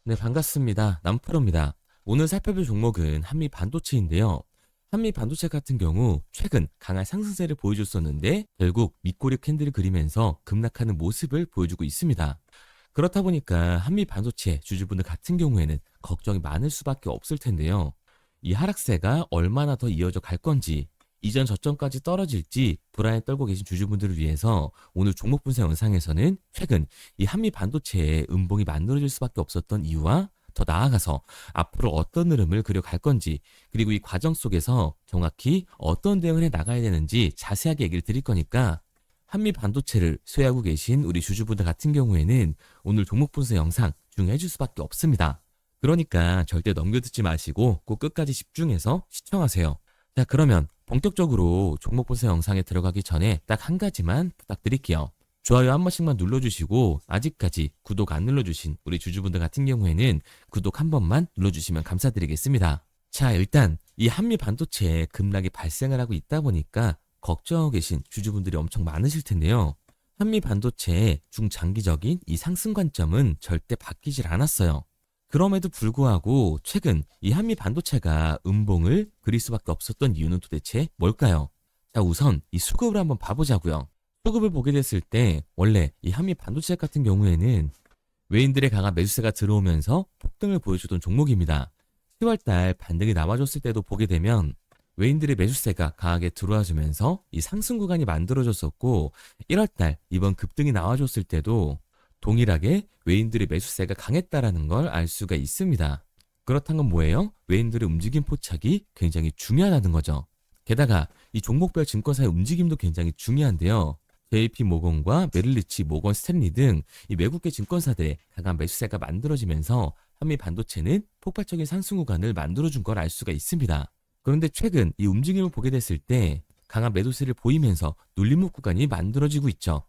네, 반갑습니다. 남프로입니다. 오늘 살펴볼 종목은 한미 반도체인데요. 한미 반도체 같은 경우 최근 강한 상승세를 보여줬었는데 결국 밑꼬리 캔들을 그리면서 급락하는 모습을 보여주고 있습니다. 그렇다 보니까 한미 반도체 주주분들 같은 경우에는 걱정이 많을 수밖에 없을 텐데요. 이 하락세가 얼마나 더 이어져 갈 건지, 이전 저점까지 떨어질지 불안에 떨고 계신 주주분들을 위해서 오늘 종목 분석 영상에서는 최근 이 한미 반도체의 음봉이 만들어질 수밖에 없었던 이유와 더 나아가서 앞으로 어떤 흐름을 그려갈 건지, 그리고 이 과정 속에서 정확히 어떤 대응을 해 나가야 되는지 자세하게 얘기를 드릴 거니까 한미 반도체를 소유하고 계신 우리 주주분들 같은 경우에는 오늘 종목 분석 영상 중요해 줄 수밖에 없습니다. 그러니까 절대 넘겨듣지 마시고 꼭 끝까지 집중해서 시청하세요. 자, 그러면 본격적으로 종목 분석 영상에 들어가기 전에 딱 한 가지만 부탁드릴게요. 좋아요 한 번씩만 눌러주시고 아직까지 구독 안 눌러주신 우리 주주분들 같은 경우에는 구독 한 번만 눌러주시면 감사드리겠습니다. 자, 일단 이 한미 반도체에 급락이 발생을 하고 있다 보니까 걱정하고 계신 주주분들이 엄청 많으실 텐데요. 한미 반도체의 중장기적인 이 상승 관점은 절대 바뀌질 않았어요. 그럼에도 불구하고 최근 이 한미 반도체가 음봉을 그릴 수밖에 없었던 이유는 도대체 뭘까요? 자, 우선 이 수급을 한번 봐보자고요. 수급을 보게 됐을 때 원래 이 한미 반도체 같은 경우에는 외인들의 강한 매수세가 들어오면서 폭등을 보여주던 종목입니다. 10월달 반등이 나와줬을 때도 보게 되면 외인들의 매수세가 강하게 들어와주면서 이 상승 구간이 만들어졌었고, 1월달 이번 급등이 나와줬을 때도 동일하게 외인들의 매수세가 강했다라는 걸 알 수가 있습니다. 그렇다는 건 뭐예요? 외인들의 움직임 포착이 굉장히 중요하다는 거죠. 게다가 이 종목별 증권사의 움직임도 굉장히 중요한데요. JP모건과 메릴리치, 모건 스탠리 등 이 외국계 증권사들의 강한 매수세가 만들어지면서 한미 반도체는 폭발적인 상승 구간을 만들어준 걸 알 수가 있습니다. 그런데 최근 이 움직임을 보게 됐을 때 강한 매도세를 보이면서 눌림목 구간이 만들어지고 있죠.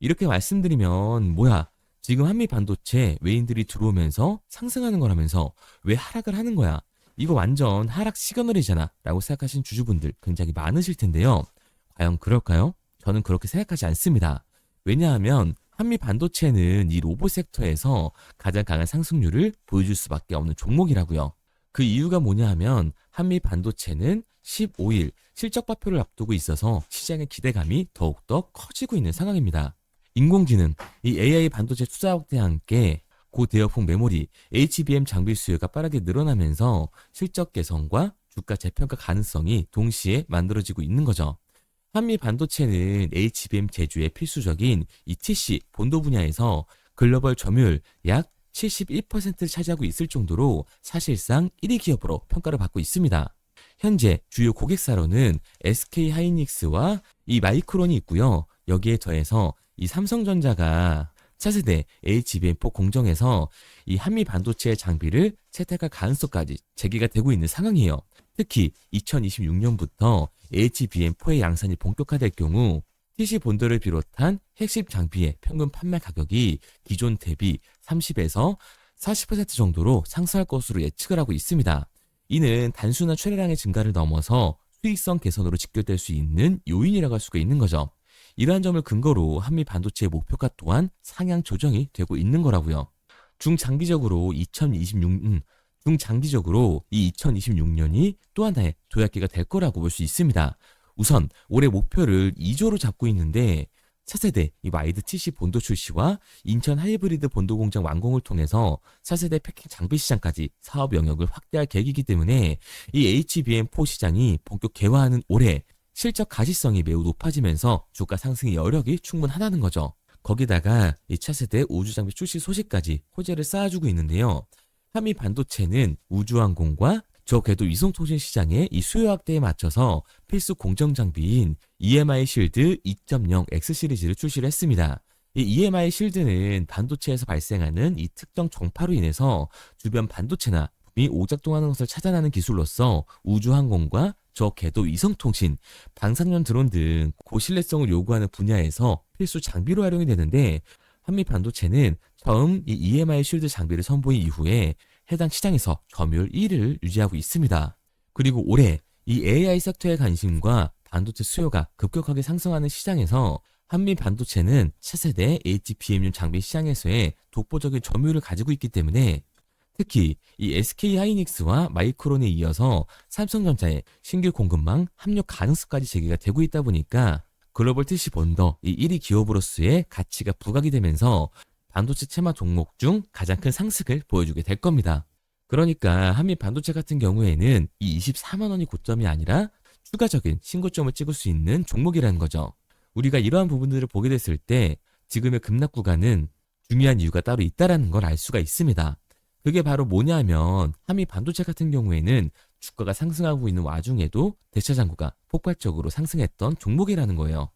이렇게 말씀드리면 뭐야? 지금 한미 반도체 외인들이 들어오면서 상승하는 거라면서 왜 하락을 하는 거야? 이거 완전 하락 시그널이잖아 라고 생각하신 주주분들 굉장히 많으실 텐데요. 과연 그럴까요? 저는 그렇게 생각하지 않습니다. 왜냐하면 한미 반도체는 이 로봇 섹터에서 가장 강한 상승률을 보여줄 수밖에 없는 종목이라고요. 그 이유가 뭐냐 하면 한미 반도체는 15일 실적 발표를 앞두고 있어서 시장의 기대감이 더욱더 커지고 있는 상황입니다. 인공지능, 이 AI 반도체 투자 확대와 함께 고대역폭 메모리, HBM 장비 수요가 빠르게 늘어나면서 실적 개선과 주가 재평가 가능성이 동시에 만들어지고 있는 거죠. 한미 반도체는 HBM 제조에 필수적인 이 TC 본도 분야에서 글로벌 점유율 약 71%를 차지하고 있을 정도로 사실상 1위 기업으로 평가를 받고 있습니다. 현재 주요 고객사로는 SK 하이닉스와 이 마이크론이 있고요. 여기에 더해서 이 삼성전자가 차세대 HBM4 공정에서 이 한미 반도체 장비를 채택할 가능성까지 제기가 되고 있는 상황이에요. 특히 2026년부터 HBM4의 양산이 본격화될 경우 TC 본도를 비롯한 핵심 장비의 평균 판매 가격이 기존 대비 30에서 40% 정도로 상승할 것으로 예측을 하고 있습니다. 이는 단순한 출하량의 증가를 넘어서 수익성 개선으로 직결될 수 있는 요인이라고 할 수가 있는 거죠. 이러한 점을 근거로 한미 반도체의 목표가 또한 상향 조정이 되고 있는 거라고요. 중장기적으로 이 2026년이 또 하나의 도약기가 될 거라고 볼 수 있습니다. 우선 올해 목표를 2조로 잡고 있는데 차세대 이 와이드 TC 본도 출시와 인천 하이브리드 본도 공장 완공을 통해서 차세대 패킹 장비 시장까지 사업 영역을 확대할 계획이기 때문에 이 HBM4 시장이 본격 개화하는 올해 실적 가시성이 매우 높아지면서 주가 상승의 여력이 충분하다는 거죠. 거기다가 이 차세대 우주장비 출시 소식까지 호재를 쌓아주고 있는데요. 한미 반도체는 우주항공과 저궤도 위성통신 시장의 이 수요 확대에 맞춰서 필수 공정 장비인 EMI 실드 2.0 X 시리즈를 출시를 했습니다. 이 EMI 실드는 반도체에서 발생하는 이 특정 정파로 인해서 주변 반도체나 이 오작동하는 것을 차단하는 기술로서 우주항공과 저궤도 위성통신, 방사선 드론 등 고신뢰성을 요구하는 분야에서 필수 장비로 활용이 되는데, 한미 반도체는 처음 이 EMI 쉴드 장비를 선보인 이후에 해당 시장에서 점유율 1위를 유지하고 있습니다. 그리고 올해 이 AI 섹터의 관심과 반도체 수요가 급격하게 상승하는 시장에서 한미 반도체는 차세대 HBM용 장비 시장에서의 독보적인 점유율을 가지고 있기 때문에 특히 이 SK하이닉스와 마이크론에 이어서 삼성전자의 신규 공급망 합류 가능성까지 제기가 되고 있다 보니까 글로벌 TC 본더 이 1위 기업으로서의 가치가 부각이 되면서 반도체 테마 종목 중 가장 큰 상승을 보여주게 될 겁니다. 그러니까 한미 반도체 같은 경우에는 이 24만 원이 고점이 아니라 추가적인 신고점을 찍을 수 있는 종목이라는 거죠. 우리가 이러한 부분들을 보게 됐을 때 지금의 급락 구간은 중요한 이유가 따로 있다는 걸 알 수가 있습니다. 그게 바로 뭐냐면 한미 반도체 같은 경우에는 주가가 상승하고 있는 와중에도 대차 잔고가 폭발적으로 상승했던 종목이라는 거예요.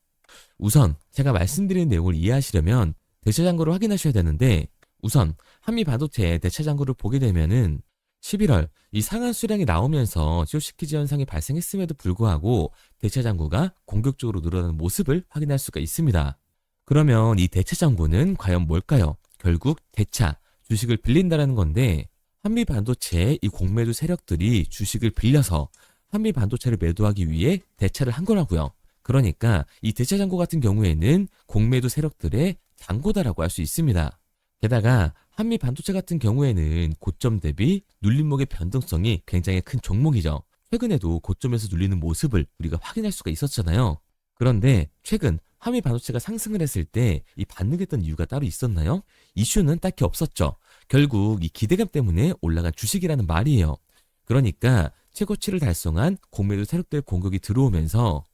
우선 제가 말씀드린 내용을 이해하시려면 대차 잔고를 확인하셔야 되는데 우선 한미 반도체 대차 잔고를 보게 되면은 11월 이 상한 수량이 나오면서 쇼시키즈 현상이 발생했음에도 불구하고 대차 잔고가 공격적으로 늘어나는 모습을 확인할 수가 있습니다. 그러면 이 대차 잔고는 과연 뭘까요? 결국 대차, 주식을 빌린다라는 건데 한미 반도체의 이 공매도 세력들이 주식을 빌려서 한미 반도체를 매도하기 위해 대차를 한 거라고요. 그러니까 이 대차 잔고 같은 경우에는 공매도 세력들의 잔고다라고 할 수 있습니다. 게다가 한미 반도체 같은 경우에는 고점 대비 눌림목의 변동성이 굉장히 큰 종목이죠. 최근에도 고점에서 눌리는 모습을 우리가 확인할 수가 있었잖아요. 그런데 최근 한미 반도체가 상승을 했을 때 이 반등했던 이유가 따로 있었나요? 이슈는 딱히 없었죠. 결국 이 기대감 때문에 올라간 주식이라는 말이에요. 그러니까 최고치를 달성한 공매도 세력들의 공격이 들어오면서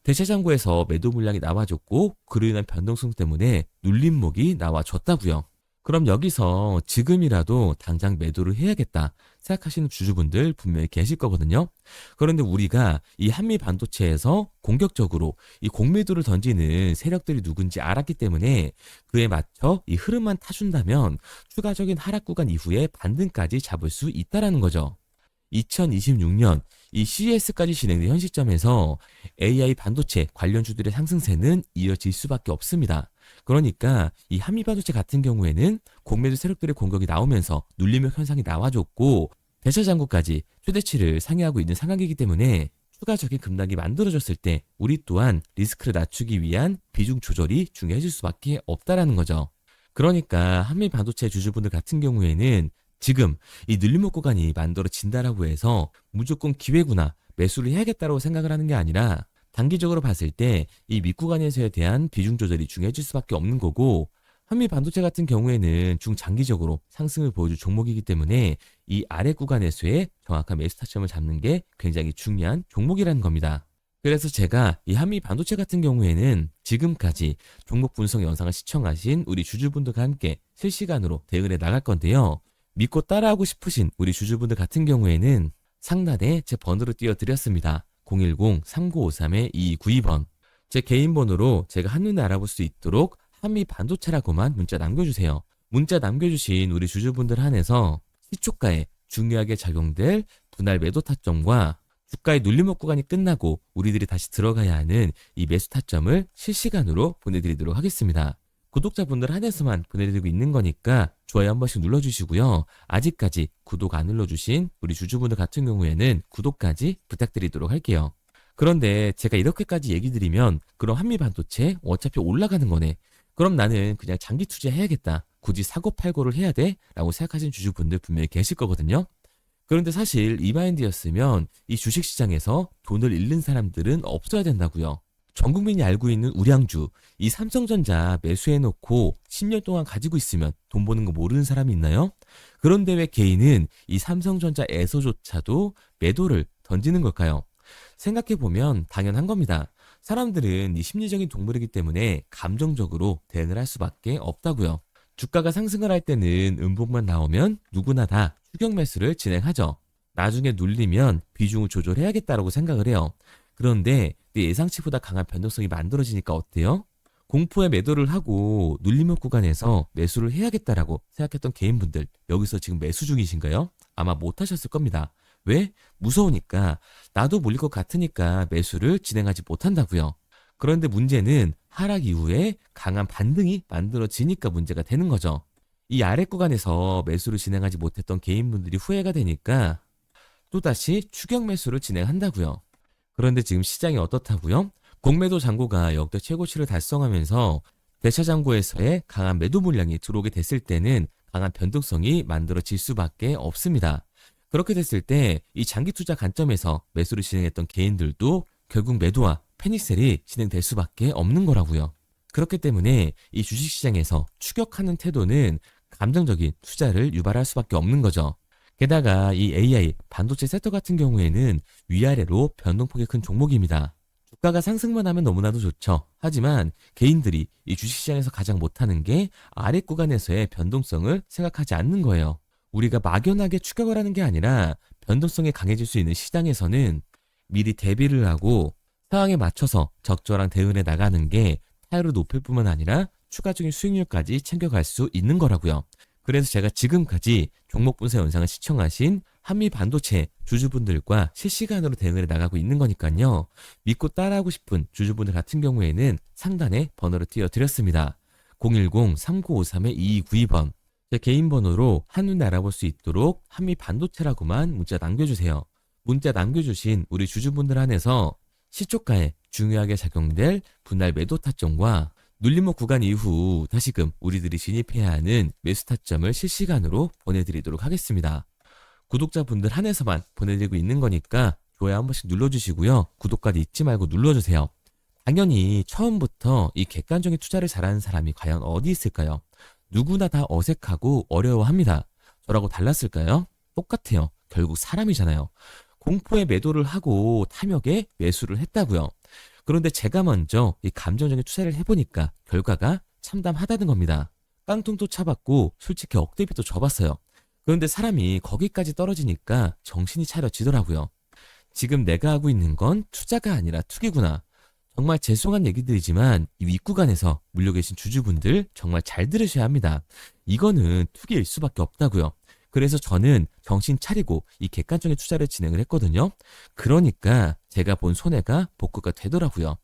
대차장고에서 매도 물량이 나와줬고 그로 인한 변동성 때문에 눌림목이 나와줬다고요. 그럼 여기서 지금이라도 당장 매도를 해야겠다 생각하시는 주주분들 분명히 계실 거거든요. 그런데 우리가 이 한미 반도체에서 공격적으로 이 공매도를 던지는 세력들이 누군지 알았기 때문에 그에 맞춰 이 흐름만 타준다면 추가적인 하락 구간 이후에 반등까지 잡을 수 있다라는 거죠. 2026년 이 CES까지 진행된 현 시점에서 AI 반도체 관련주들의 상승세는 이어질 수밖에 없습니다. 그러니까 이 한미 반도체 같은 경우에는 공매도 세력들의 공격이 나오면서 눌림목 현상이 나와줬고 대차 잔고까지 최대치를 상회하고 있는 상황이기 때문에 추가적인 급락이 만들어졌을 때 우리 또한 리스크를 낮추기 위한 비중 조절이 중요해질 수밖에 없다라는 거죠. 그러니까 한미 반도체 주주분들 같은 경우에는 지금 이 눌림목 구간이 만들어진다라고 해서 무조건 기회구나 매수를 해야겠다고 생각을 하는 게 아니라 단기적으로 봤을 때 이 밑구간에서에 대한 비중 조절이 중요해질 수밖에 없는 거고 한미 반도체 같은 경우에는 중장기적으로 상승을 보여줄 종목이기 때문에 이 아래 구간에서의 정확한 매수 타점을 잡는 게 굉장히 중요한 종목이라는 겁니다. 그래서 제가 이 한미 반도체 같은 경우에는 지금까지 종목 분석 영상을 시청하신 우리 주주분들과 함께 실시간으로 대응을 해 나갈 건데요. 믿고 따라하고 싶으신 우리 주주분들 같은 경우에는 상단에 제 번호로 띄워드렸습니다. 010-3953-2292번. 제 개인 번호로 제가 한눈에 알아볼 수 있도록 한미 반도체라고만 문자 남겨주세요. 문자 남겨주신 우리 주주분들 한해서 시초가에 중요하게 작용될 분할 매도 타점과 주가의 눌림목 구간이 끝나고 우리들이 다시 들어가야 하는 이 매수 타점을 실시간으로 보내드리도록 하겠습니다. 구독자분들 한해서만 보내드리고 있는 거니까 좋아요 한 번씩 눌러주시고요. 아직까지 구독 안 눌러주신 우리 주주분들 같은 경우에는 구독까지 부탁드리도록 할게요. 그런데 제가 이렇게까지 얘기 드리면 그럼 한미 반도체 어차피 올라가는 거네. 그럼 나는 그냥 장기 투자해야겠다. 굳이 사고 팔고를 해야 돼? 라고 생각하시는 주주분들 분명히 계실 거거든요. 그런데 사실 이 마인드였으면 이 주식시장에서 돈을 잃는 사람들은 없어야 된다고요. 전 국민이 알고 있는 우량주, 이 삼성전자 매수해놓고 10년 동안 가지고 있으면 돈 버는 거 모르는 사람이 있나요? 그런데 왜 개인은 이 삼성전자에서조차도 매도를 던지는 걸까요? 생각해보면 당연한 겁니다. 사람들은 이 심리적인 동물이기 때문에 감정적으로 대응을 할 수밖에 없다고요. 주가가 상승을 할 때는 음봉만 나오면 누구나 다 추격 매수를 진행하죠. 나중에 눌리면 비중을 조절해야겠다라고 생각을 해요. 그런데 예상치보다 강한 변동성이 만들어지니까 어때요? 공포에 매도를 하고 눌림목 구간에서 매수를 해야겠다라고 생각했던 개인분들 여기서 지금 매수 중이신가요? 아마 못하셨을 겁니다. 왜? 무서우니까 나도 몰릴 것 같으니까 매수를 진행하지 못한다고요. 그런데 문제는 하락 이후에 강한 반등이 만들어지니까 문제가 되는 거죠. 이 아래 구간에서 매수를 진행하지 못했던 개인분들이 후회가 되니까 또다시 추격 매수를 진행한다고요. 그런데 지금 시장이 어떻다고요? 공매도 잔고가 역대 최고치를 달성하면서 대차 잔고에서의 강한 매도 물량이 들어오게 됐을 때는 강한 변동성이 만들어질 수밖에 없습니다. 그렇게 됐을 때 이 장기 투자 관점에서 매수를 진행했던 개인들도 결국 매도와 패닉셀이 진행될 수밖에 없는 거라고요. 그렇기 때문에 이 주식시장에서 추격하는 태도는 감정적인 투자를 유발할 수밖에 없는 거죠. 게다가 이 AI 반도체 섹터 같은 경우에는 위아래로 변동폭이 큰 종목입니다. 주가가 상승만 하면 너무나도 좋죠. 하지만 개인들이 이 주식시장에서 가장 못하는 게 아래 구간에서의 변동성을 생각하지 않는 거예요. 우리가 막연하게 추격을 하는 게 아니라 변동성이 강해질 수 있는 시장에서는 미리 대비를 하고 상황에 맞춰서 적절한 대응을 해 나가는 게 타율을 높일 뿐만 아니라 추가적인 수익률까지 챙겨갈 수 있는 거라고요. 그래서 제가 지금까지 종목 분석 영상을 시청하신 한미 반도체 주주분들과 실시간으로 대응을 해 나가고 있는 거니까요. 믿고 따라하고 싶은 주주분들 같은 경우에는 상단에 번호를 띄워드렸습니다. 010-3953-2292번 제 개인 번호로 한눈에 알아볼 수 있도록 한미 반도체라고만 문자 남겨주세요. 문자 남겨주신 우리 주주분들 안에서 시초가에 중요하게 작용될 분할 매도 타점과 눌림목 구간 이후 다시금 우리들이 진입해야 하는 매수 타점을 실시간으로 보내드리도록 하겠습니다. 구독자분들 한해서만 보내드리고 있는 거니까 좋아요 한 번씩 눌러주시고요. 구독까지 잊지 말고 눌러주세요. 당연히 처음부터 이 객관적인 투자를 잘하는 사람이 과연 어디 있을까요? 누구나 다 어색하고 어려워합니다. 저라고 달랐을까요? 똑같아요. 결국 사람이잖아요. 공포에 매도를 하고 탐욕에 매수를 했다고요. 그런데 제가 먼저 이 감정적인 투자를 해보니까 결과가 참담하다는 겁니다. 깡통도 차봤고 솔직히 억대비도 져봤어요. 그런데 사람이 거기까지 떨어지니까 정신이 차려지더라고요. 지금 내가 하고 있는 건 투자가 아니라 투기구나. 정말 죄송한 얘기들이지만 이 윗구간에서 물려 계신 주주분들 정말 잘 들으셔야 합니다. 이거는 투기일 수밖에 없다고요. 그래서 저는 정신 차리고 이 객관적인 투자를 진행을 했거든요. 그러니까 제가 본 손해가 복구가 되더라고요.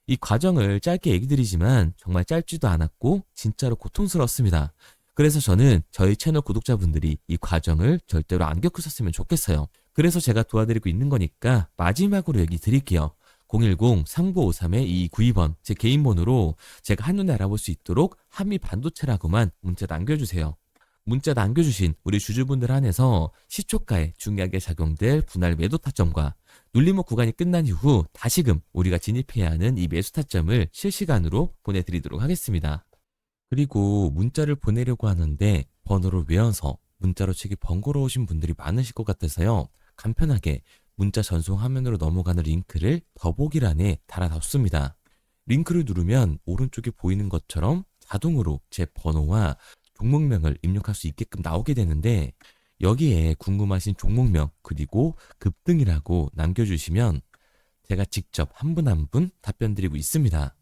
이 과정을 짧게 얘기 드리지만 정말 짧지도 않았고 진짜로 고통스러웠습니다. 그래서 저는 저희 채널 구독자분들이 이 과정을 절대로 안 겪으셨으면 좋겠어요. 그래서 제가 도와드리고 있는 거니까 마지막으로 얘기 드릴게요. 010-3953-2292번 제 개인 번호로 제가 한눈에 알아볼 수 있도록 한미 반도체라고만 문자 남겨주세요. 문자 남겨주신 우리 주주분들 한해서 시초가에 중요하게 작용될 분할 매도 타점과 눌림목 구간이 끝난 이후 다시금 우리가 진입해야 하는 이 매수 타점을 실시간으로 보내드리도록 하겠습니다. 그리고 문자를 보내려고 하는데 번호를 외워서 문자로 치기 번거로우신 분들이 많으실 것 같아서요. 간편하게 문자 전송 화면으로 넘어가는 링크를 더보기란에 달아놨습니다. 링크를 누르면 오른쪽에 보이는 것처럼 자동으로 제 번호와 종목명을 입력할 수 있게끔 나오게 되는데 여기에 궁금하신 종목명 그리고 급등이라고 남겨주시면 제가 직접 한 분 한 분 답변 드리고 있습니다.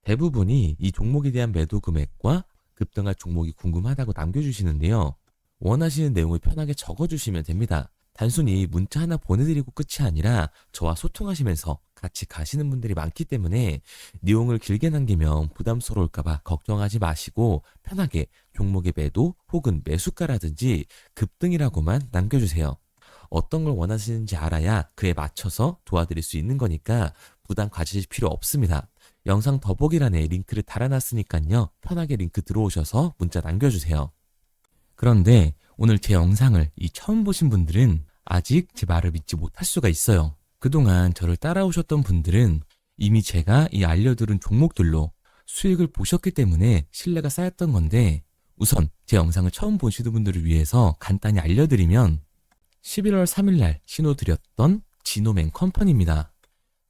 대부분이 이 종목에 대한 매도 금액과 급등할 종목이 궁금하다고 남겨주시는데요. 원하시는 내용을 편하게 적어주시면 됩니다. 단순히 문자 하나 보내드리고 끝이 아니라 저와 소통하시면서 같이 가시는 분들이 많기 때문에 내용을 길게 남기면 부담스러울까봐 걱정하지 마시고 편하게 종목의 매도 혹은 매수가라든지 급등이라고만 남겨주세요. 어떤 걸 원하시는지 알아야 그에 맞춰서 도와드릴 수 있는 거니까 부담 가지실 필요 없습니다. 영상 더보기란에 링크를 달아놨으니까요. 편하게 링크 들어오셔서 문자 남겨주세요. 그런데 오늘 제 영상을 처음 보신 분들은 아직 제 말을 믿지 못할 수가 있어요. 그동안 저를 따라오셨던 분들은 이미 제가 이 알려드린 종목들로 수익을 보셨기 때문에 신뢰가 쌓였던 건데 우선 제 영상을 처음 보시는 분들을 위해서 간단히 알려드리면 11월 3일날 신호드렸던 지노맨 컴퍼니입니다.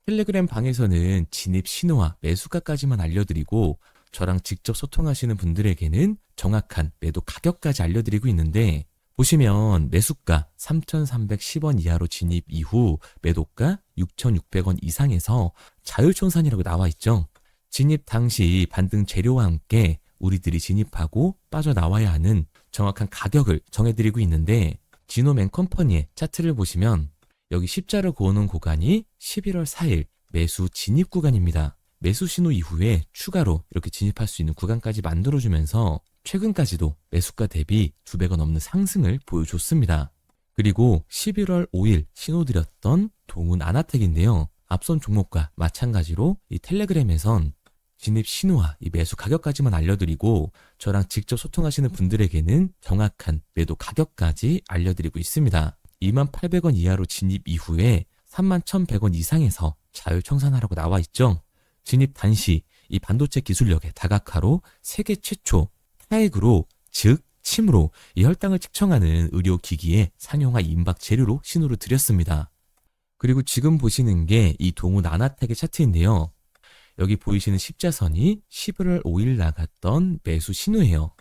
텔레그램 방에서는 진입 신호와 매수가까지만 알려드리고 저랑 직접 소통하시는 분들에게는 정확한 매도 가격까지 알려드리고 있는데 보시면 매수가 3,310원 이하로 진입 이후 매도가 6,600원 이상에서 자율청산이라고 나와 있죠. 진입 당시 반등 재료와 함께 우리들이 진입하고 빠져나와야 하는 정확한 가격을 정해드리고 있는데 지노맨 컴퍼니의 차트를 보시면 여기 십자를 그어놓은 구간이 11월 4일 매수 진입 구간입니다. 매수 신호 이후에 추가로 이렇게 진입할 수 있는 구간까지 만들어주면서 최근까지도 매수가 대비 2배가 넘는 상승을 보여줬습니다. 그리고 11월 5일 신호드렸던 동훈 아나텍인데요. 앞선 종목과 마찬가지로 이 텔레그램에선 진입 신호와 이 매수 가격까지만 알려드리고 저랑 직접 소통하시는 분들에게는 정확한 매도 가격까지 알려드리고 있습니다. 28,000원 이하로 진입 이후에 31,100원 이상에서 자율청산하라고 나와 있죠. 진입 단시 이 반도체 기술력의 다각화로 세계 최초 타액으로 즉 침으로 이 혈당을 측정하는 의료기기에 상용화 임박 재료로 신호를 드렸습니다. 그리고 지금 보시는 게 이 동우 나나텍의 차트인데요. 여기 보이시는 십자선이 11월 5일 나갔던 매수 신호예요.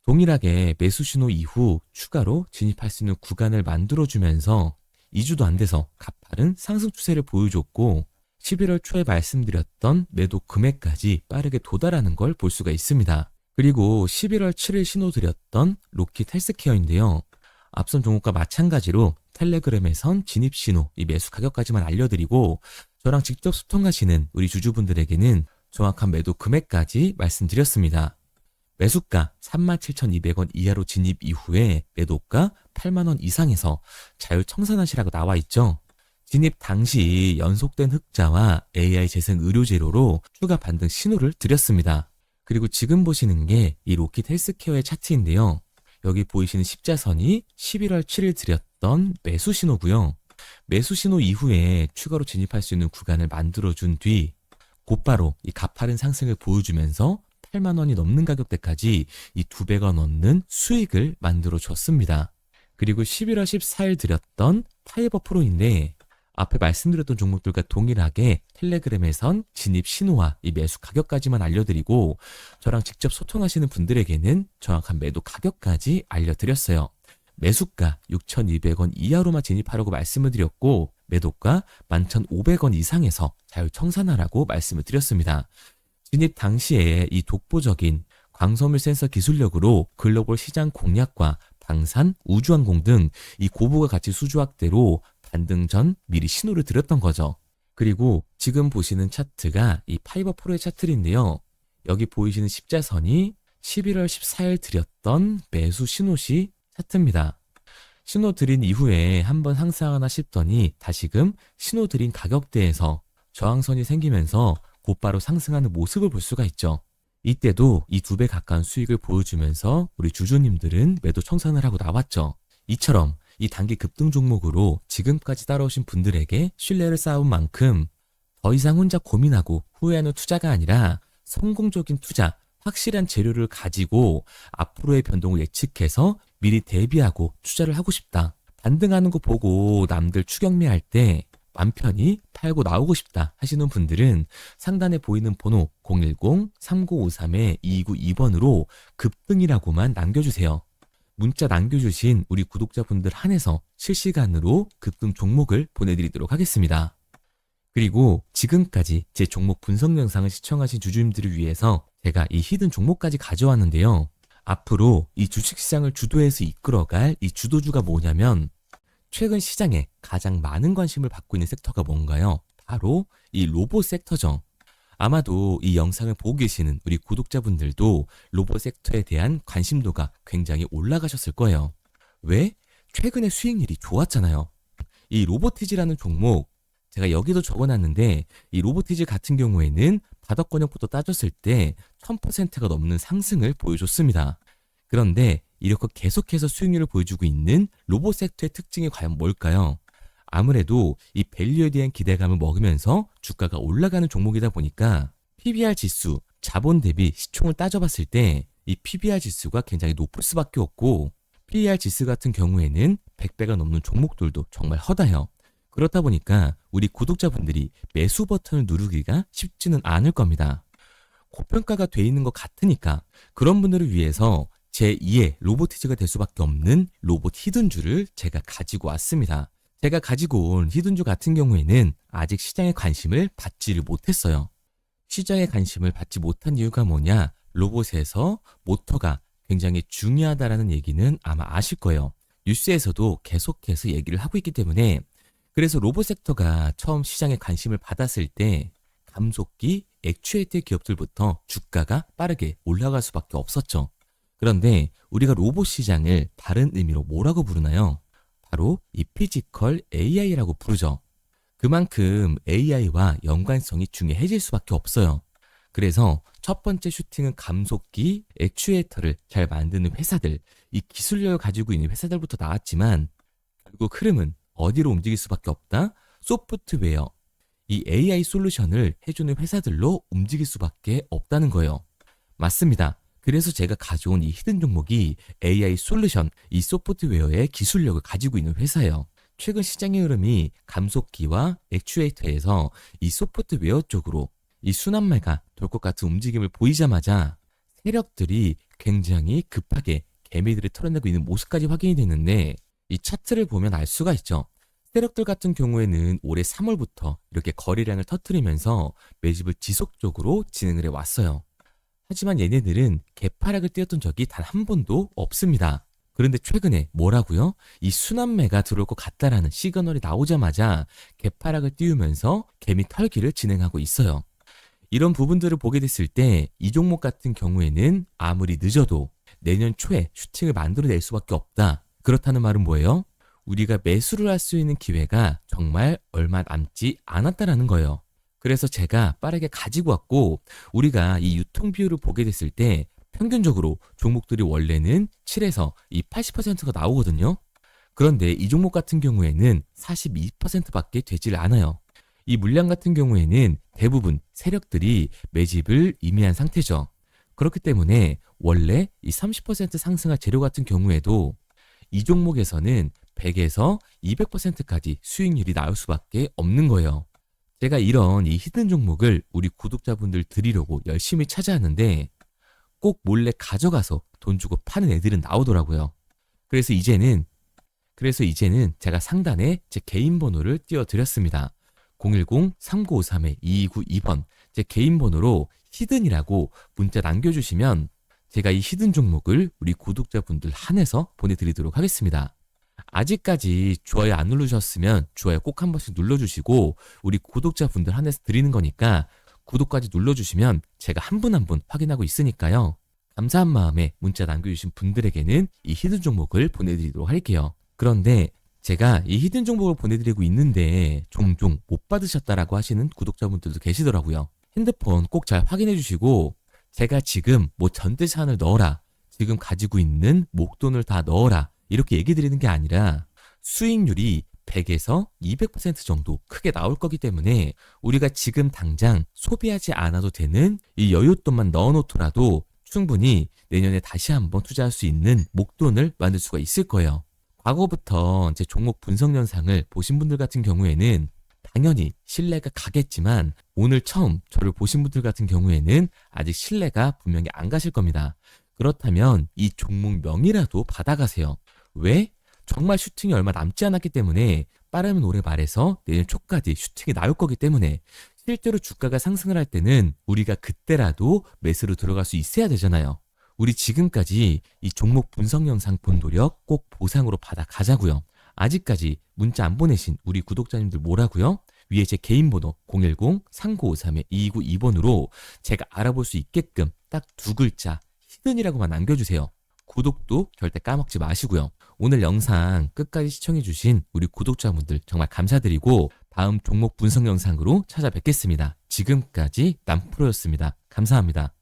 동일하게 매수 신호 이후 추가로 진입할 수 있는 구간을 만들어주면서 2주도 안 돼서 가파른 상승 추세를 보여줬고 11월 초에 말씀드렸던 매도 금액까지 빠르게 도달하는 걸 볼 수가 있습니다. 그리고 11월 7일 신호 드렸던 로킷 헬스케어인데요. 앞선 종목과 마찬가지로 텔레그램에선 진입 신호, 이 매수 가격까지만 알려드리고 저랑 직접 소통하시는 우리 주주분들에게는 정확한 매도 금액까지 말씀드렸습니다. 매수가 37,200원 이하로 진입 이후에 매도가 8만원 이상에서 자율청산하시라고 나와 있죠. 진입 당시 연속된 흑자와 AI 재생 의료 재료로 추가 반등 신호를 드렸습니다. 그리고 지금 보시는 게 이 로킷 헬스케어의 차트인데요. 여기 보이시는 십자선이 11월 7일 드렸던 매수 신호고요. 매수 신호 이후에 추가로 진입할 수 있는 구간을 만들어준 뒤 곧바로 이 가파른 상승을 보여주면서 8만 원이 넘는 가격대까지 이 2배가 넘는 수익을 만들어 줬습니다. 그리고 11월 14일 드렸던 파이버 프로인데 앞에 말씀드렸던 종목들과 동일하게 텔레그램에선 진입 신호와 이 매수 가격까지만 알려드리고 저랑 직접 소통하시는 분들에게는 정확한 매도 가격까지 알려드렸어요. 매수가 6,200원 이하로만 진입하라고 말씀을 드렸고 매도가 11,500원 이상에서 자율청산하라고 말씀을 드렸습니다. 진입 당시에 이 독보적인 광섬유 센서 기술력으로 글로벌 시장 공략과 방산, 우주항공 등 이 고부가 가치 수주 확대로 반등 전 미리 신호를 드렸던 거죠. 그리고 지금 보시는 차트가 이 파이버 프로의 차트인데요. 여기 보이시는 십자선이 11월 14일 드렸던 매수 신호시 차트입니다. 신호 드린 이후에 한번 상승하나 싶더니 다시금 신호 드린 가격대에서 저항선이 생기면서 곧바로 상승하는 모습을 볼 수가 있죠. 이때도 이 2배 가까운 수익을 보여주면서 우리 주주님들은 매도 청산을 하고 나왔죠. 이처럼 이 단기 급등 종목으로 지금까지 따라오신 분들에게 신뢰를 쌓은 만큼 더 이상 혼자 고민하고 후회하는 투자가 아니라 성공적인 투자, 확실한 재료를 가지고 앞으로의 변동을 예측해서 미리 대비하고 투자를 하고 싶다. 반등하는 거 보고 남들 추격매할 때 맘 편히 팔고 나오고 싶다 하시는 분들은 상단에 보이는 번호 010-3953-2292번으로 급등이라고만 남겨주세요. 문자 남겨주신 우리 구독자분들 한해서 실시간으로 급등 종목을 보내드리도록 하겠습니다. 그리고 지금까지 제 종목 분석 영상을 시청하신 주주님들을 위해서 제가 이 히든 종목까지 가져왔는데요. 앞으로 이 주식시장을 주도해서 이끌어갈 이 주도주가 뭐냐면 최근 시장에 가장 많은 관심을 받고 있는 섹터가 뭔가요? 바로 이 로봇 섹터죠. 아마도 이 영상을 보고 계시는 우리 구독자분들도 로봇 섹터에 대한 관심도가 굉장히 올라가셨을 거예요. 왜? 최근에 수익률이 좋았잖아요. 이 로보티즈라는 종목 제가 여기도 적어놨는데 이 로보티즈 같은 경우에는 바닥권역부터 따졌을 때 1000%가 넘는 상승을 보여줬습니다. 그런데 이렇게 계속해서 수익률을 보여주고 있는 로봇 섹터의 특징이 과연 뭘까요? 아무래도 이 밸류에 대한 기대감을 먹으면서 주가가 올라가는 종목이다 보니까 PBR 지수, 자본 대비 시총을 따져봤을 때 이 PBR 지수가 굉장히 높을 수밖에 없고 PER 지수 같은 경우에는 100배가 넘는 종목들도 정말 허다해요. 그렇다 보니까 우리 구독자분들이 매수 버튼을 누르기가 쉽지는 않을 겁니다. 고평가가 돼 있는 것 같으니까 그런 분들을 위해서 제2의 로보티즈가 될 수밖에 없는 로봇 히든주를 제가 가지고 왔습니다. 제가 가지고 온 히든주 같은 경우에는 아직 시장의 관심을 받지를 못했어요. 시장의 관심을 받지 못한 이유가 뭐냐? 로봇에서 모터가 굉장히 중요하다라는 얘기는 아마 아실 거예요. 뉴스에서도 계속해서 얘기를 하고 있기 때문에 그래서 로봇 섹터가 처음 시장에 관심을 받았을 때 감속기, 액추에이터 기업들부터 주가가 빠르게 올라갈 수밖에 없었죠. 그런데 우리가 로봇 시장을 다른 의미로 뭐라고 부르나요? 바로 이 피지컬 AI라고 부르죠. 그만큼 AI와 연관성이 중요해질 수밖에 없어요. 그래서 첫 번째 슈팅은 감속기, 액추에이터를 잘 만드는 회사들, 이 기술력을 가지고 있는 회사들부터 나왔지만 결국 흐름은 어디로 움직일 수밖에 없다? 소프트웨어, 이 AI 솔루션을 해주는 회사들로 움직일 수밖에 없다는 거예요. 맞습니다. 그래서 제가 가져온 이 히든 종목이 AI 솔루션, 이 소프트웨어의 기술력을 가지고 있는 회사예요. 최근 시장의 흐름이 감속기와 액추에이터에서 이 소프트웨어 쪽으로 이 순환매가 돌 것 같은 움직임을 보이자마자 세력들이 굉장히 급하게 개미들을 털어내고 있는 모습까지 확인이 됐는데, 이 차트를 보면 알 수가 있죠. 세력들 같은 경우에는 올해 3월부터 이렇게 거래량을 터뜨리면서 매집을 지속적으로 진행을 해왔어요. 하지만 얘네들은 개파락을 띄웠던 적이 단 한 번도 없습니다. 그런데 최근에 뭐라고요? 이 순환매가 들어올 것 같다라는 시그널이 나오자마자 개파락을 띄우면서 개미 털기를 진행하고 있어요. 이런 부분들을 보게 됐을 때 이 종목 같은 경우에는 아무리 늦어도 내년 초에 슈팅을 만들어낼 수밖에 없다. 그렇다는 말은 뭐예요? 우리가 매수를 할 수 있는 기회가 정말 얼마 남지 않았다라는 거예요. 그래서 제가 빠르게 가지고 왔고, 우리가 이 유통 비율을 보게 됐을 때 평균적으로 종목들이 원래는 7에서 이 80%가 나오거든요. 그런데 이 종목 같은 경우에는 42%밖에 되질 않아요. 이 물량 같은 경우에는 대부분 세력들이 매집을 이미한 상태죠. 그렇기 때문에 원래 이 30% 상승할 재료 같은 경우에도 이 종목에서는 100에서 200%까지 수익률이 나올 수밖에 없는 거예요. 제가 이런 이 히든 종목을 우리 구독자분들 드리려고 열심히 찾아왔는데 꼭 몰래 가져가서 돈 주고 파는 애들은 나오더라고요. 그래서 이제는 제가 상단에 제 개인 번호를 띄워드렸습니다. 010-3953-2292번 제 개인 번호로 히든이라고 문자 남겨주시면 제가 이 히든 종목을 우리 구독자분들 한해서 보내드리도록 하겠습니다. 아직까지 좋아요 안 누르셨으면 좋아요 꼭 한 번씩 눌러주시고, 우리 구독자분들 한해서 드리는 거니까 구독까지 눌러주시면 제가 한 분 한 분 확인하고 있으니까요. 감사한 마음에 문자 남겨주신 분들에게는 이 히든 종목을 보내드리도록 할게요. 그런데 제가 이 히든 종목을 보내드리고 있는데 종종 못 받으셨다라고 하시는 구독자분들도 계시더라고요. 핸드폰 꼭 잘 확인해 주시고, 제가 지금 뭐 전재산을 넣어라, 지금 가지고 있는 목돈을 다 넣어라 이렇게 얘기 드리는 게 아니라 수익률이 100에서 200% 정도 크게 나올 거기 때문에 우리가 지금 당장 소비하지 않아도 되는 이 여윳돈만 넣어놓더라도 충분히 내년에 다시 한번 투자할 수 있는 목돈을 만들 수가 있을 거예요. 과거부터 제 종목 분석 영상을 보신 분들 같은 경우에는 당연히 신뢰가 가겠지만, 오늘 처음 저를 보신 분들 같은 경우에는 아직 신뢰가 분명히 안 가실 겁니다. 그렇다면 이 종목명이라도 받아가세요. 왜? 정말 슈팅이 얼마 남지 않았기 때문에, 빠르면 올해 말에서 내년 초까지 슈팅이 나올 거기 때문에 실제로 주가가 상승을 할 때는 우리가 그때라도 매수로 들어갈 수 있어야 되잖아요. 우리 지금까지 이 종목 분석 영상 본 노력 꼭 보상으로 받아가자고요. 아직까지 문자 안 보내신 우리 구독자님들 뭐라고요? 위에 제 개인 번호 010-3953-2292번으로 제가 알아볼 수 있게끔 딱 두 글자 히든이라고만 남겨주세요. 구독도 절대 까먹지 마시고요. 오늘 영상 끝까지 시청해주신 우리 구독자분들 정말 감사드리고, 다음 종목 분석 영상으로 찾아뵙겠습니다. 지금까지 남프로였습니다. 감사합니다.